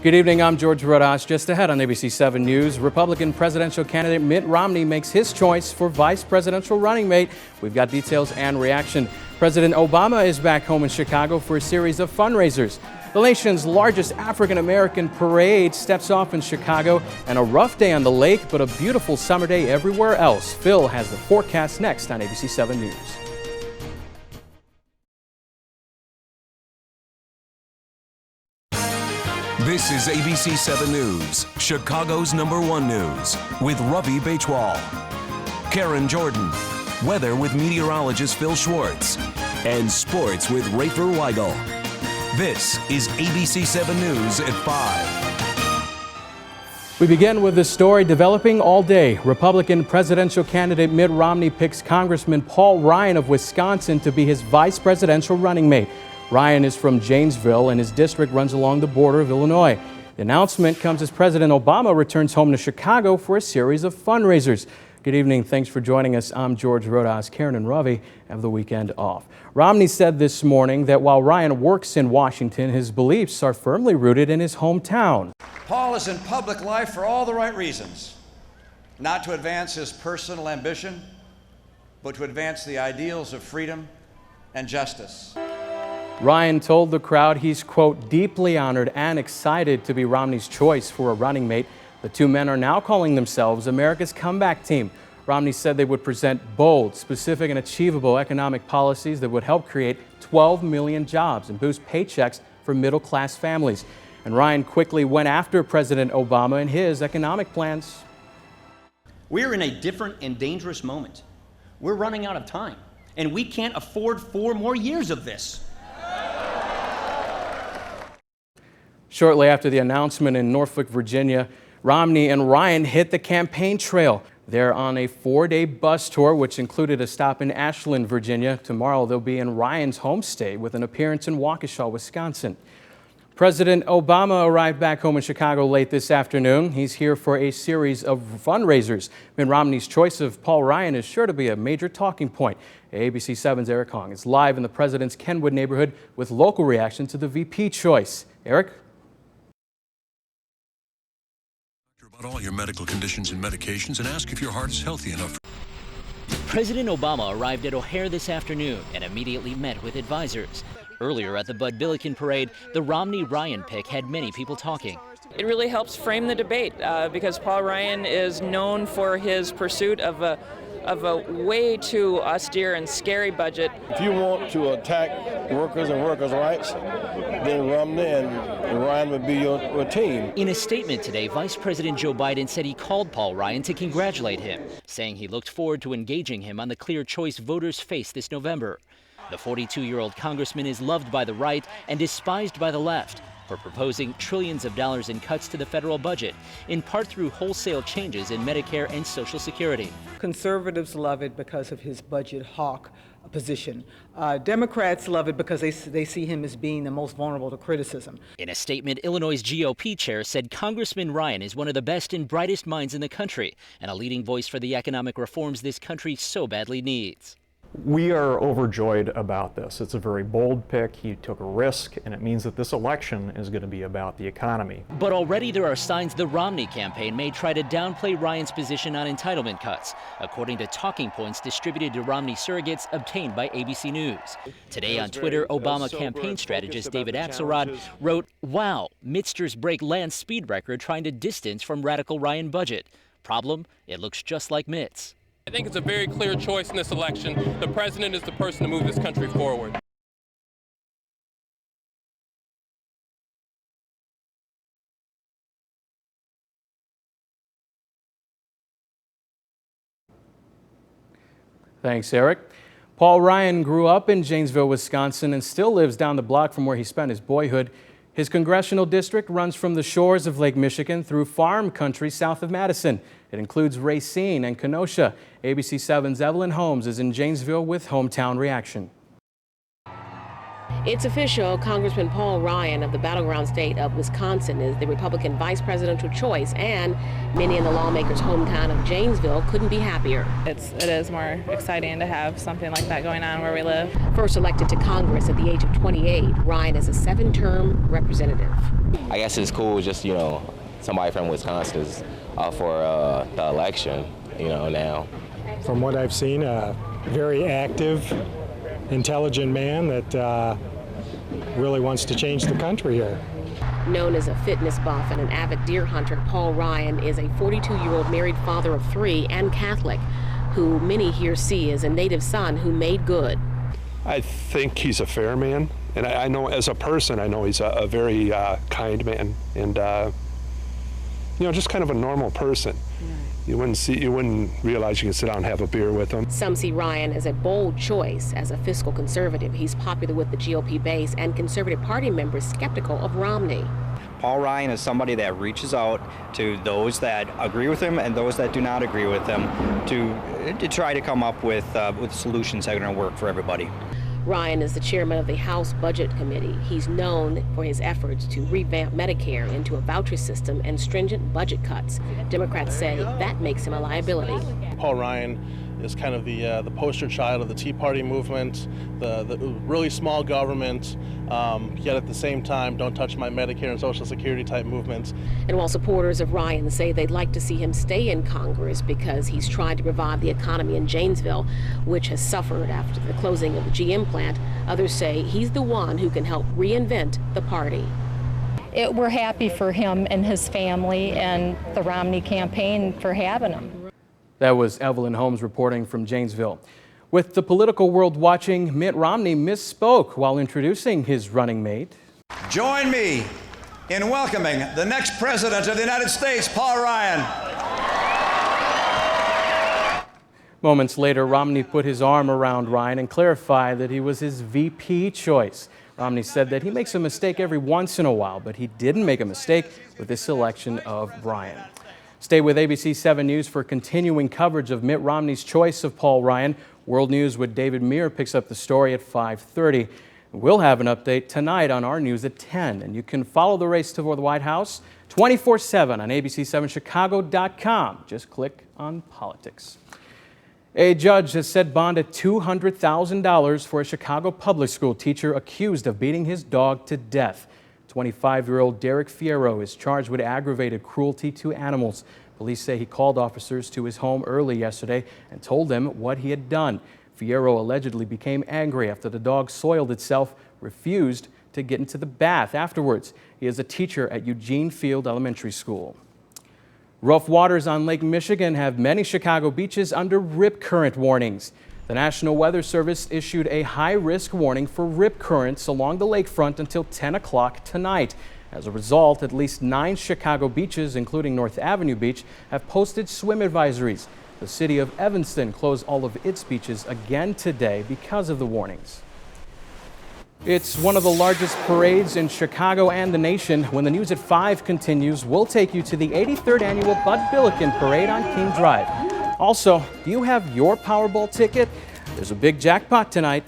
Good evening, I'm Jorge Rodas. Just ahead on ABC 7 News, Republican presidential candidate Mitt Romney makes his choice for vice presidential running mate. We've got details and reaction. President Obama is back home in Chicago for a series of fundraisers. The nation's largest African-American parade steps off in Chicago, and a rough day on the lake, but a beautiful summer day everywhere else. Phil has the forecast next on ABC 7 News. This is ABC 7 News, Chicago's #1 news, with Ravi Baichwal, Karen Jordan, weather with meteorologist Phil Schwartz, and sports with Rafer Weigel. This is ABC 7 News at 5. We begin with the story developing all day. Republican presidential candidate Mitt Romney picks Congressman Paul Ryan of Wisconsin to be his vice presidential running mate. Ryan is from Janesville, and his district runs along the border of Illinois. The announcement comes as President Obama returns home to Chicago for a series of fundraisers. Good evening. Thanks for joining us. I'm Jorge Rodas. Karen and Ravi have the weekend off. Romney said this morning that while Ryan works in Washington, his beliefs are firmly rooted in his hometown. Paul is in public life for all the right reasons, not to advance his personal ambition, but to advance the ideals of freedom and justice. Ryan told the crowd he's, quote, deeply honored and excited to be Romney's choice for a running mate. The two men are now calling themselves America's comeback team. Romney said they would present bold, specific, and achievable economic policies that would help create 12 million jobs and boost paychecks for middle-class families. And Ryan quickly went after President Obama and his economic plans. We're in a different and dangerous moment. We're running out of time, and we can't afford 4 more years of this. Shortly after the announcement in Norfolk, Virginia, Romney and Ryan hit the campaign trail. They're on a 4-day bus tour, which included a stop in Ashland, Virginia. Tomorrow, they'll be in Ryan's home state with an appearance in Waukesha, Wisconsin. President Obama arrived back home in Chicago late this afternoon. He's here for a series of fundraisers. Mitt Romney's choice of Paul Ryan is sure to be a major talking point. ABC 7's Eric Horng is live in the president's Kenwood neighborhood with local reaction to the VP choice. Eric? About all your medical conditions and medications and ask if your heart is healthy enough. President Obama arrived at O'Hare this afternoon and immediately met with advisors. Earlier at the Bud Billiken parade, the Romney-Ryan pick had many people talking. It really helps frame the debate because Paul Ryan is known for his pursuit of a way too austere and scary budget. If you want to attack workers and workers' rights, then Romney and Ryan would be your team. In a statement today, Vice President Joe Biden said he called Paul Ryan to congratulate him, saying he looked forward to engaging him on the clear choice voters face this November. The 42-year-old congressman is loved by the right and despised by the left for proposing trillions of dollars in cuts to the federal budget, in part through wholesale changes in Medicare and Social Security. Conservatives love it because of his budget hawk position. Democrats love it because they see him as being the most vulnerable to criticism. In a statement, Illinois' GOP chair said Congressman Ryan is one of the best and brightest minds in the country and a leading voice for the economic reforms this country so badly needs. We are overjoyed about this. It's a very bold pick. He took a risk, and it means that this election is going to be about the economy. But already there are signs the Romney campaign may try to downplay Ryan's position on entitlement cuts, according to talking points distributed to Romney surrogates obtained by ABC News. Today on Twitter, Obama campaign strategist David Axelrod wrote, "Wow, Mittsters break land speed record trying to distance from radical Ryan budget. Problem, it looks just like Mitt's." I think it's a very clear choice in this election. The president is the person to move this country forward. Thanks, Eric. Paul Ryan grew up in Janesville, Wisconsin, and still lives down the block from where he spent his boyhood. His congressional district runs from the shores of Lake Michigan through farm country south of Madison. It includes Racine and Kenosha. ABC 7's Evelyn Holmes is in Janesville with hometown reaction. It's official. Congressman Paul Ryan of the battleground state of Wisconsin is the Republican vice presidential choice, and many in the lawmaker's hometown of Janesville couldn't be happier. It is more exciting to have something like that going on where we live. First elected to Congress at the age of 28, Ryan is a 7-term representative. I guess it's cool just, somebody from Wisconsin is up for the election, now. From what I've seen, a very active, intelligent man that really wants to change the country here. Known as a fitness buff and an avid deer hunter, Paul Ryan is a 42-year-old married father of 3 and Catholic, who many here see as a native son who made good. I think he's a fair man, and I know as a person, I know he's a very kind man, and just kind of a normal person. You wouldn't realize you could sit down and have a beer with him. Some see Ryan as a bold choice. As a fiscal conservative, he's popular with the GOP base and Conservative Party members skeptical of Romney. Paul Ryan is somebody that reaches out to those that agree with him and those that do not agree with him to try to come up with solutions that are going to work for everybody. Ryan is the chairman of the House Budget Committee. He's known for his efforts to revamp Medicare into a voucher system and stringent budget cuts. Democrats say that makes him a liability. Paul Ryan is kind of the poster child of the Tea Party movement, the really small government, yet at the same time, don't touch my Medicare and Social Security type movements. And while supporters of Ryan say they'd like to see him stay in Congress because he's tried to revive the economy in Janesville, which has suffered after the closing of the GM plant, others say he's the one who can help reinvent the party. We're happy for him and his family and the Romney campaign for having him. That was Evelyn Holmes reporting from Janesville. With the political world watching, Mitt Romney misspoke while introducing his running mate. Join me in welcoming the next president of the United States, Paul Ryan. Moments later, Romney put his arm around Ryan and clarified that he was his VP choice. Romney said that he makes a mistake every once in a while, but he didn't make a mistake with this selection of Ryan. Stay with ABC 7 News for continuing coverage of Mitt Romney's choice of Paul Ryan. World News with David Muir picks up the story at 5:30. We'll have an update tonight on our news at 10. And you can follow the race toward the White House 24/7 on abc7chicago.com. Just click on politics. A judge has set bond at $200,000 for a Chicago public school teacher accused of beating his dog to death. 25-year-old Derek Fierro is charged with aggravated cruelty to animals. Police say he called officers to his home early yesterday and told them what he had done. Fierro allegedly became angry after the dog soiled itself, refused to get into the bath afterwards. He is a teacher at Eugene Field Elementary School. Rough waters on Lake Michigan have many Chicago beaches under rip current warnings. The National Weather Service issued a high-risk warning for rip currents along the lakefront until 10 o'clock tonight. As a result, at least 9 Chicago beaches, including North Avenue Beach, have posted swim advisories. The city of Evanston closed all of its beaches again today because of the warnings. It's one of the largest parades in Chicago and the nation. When the news at 5 continues, we'll take you to the 83rd annual Bud Billiken Parade on King Drive. Also, do you have your Powerball ticket? There's a big jackpot tonight.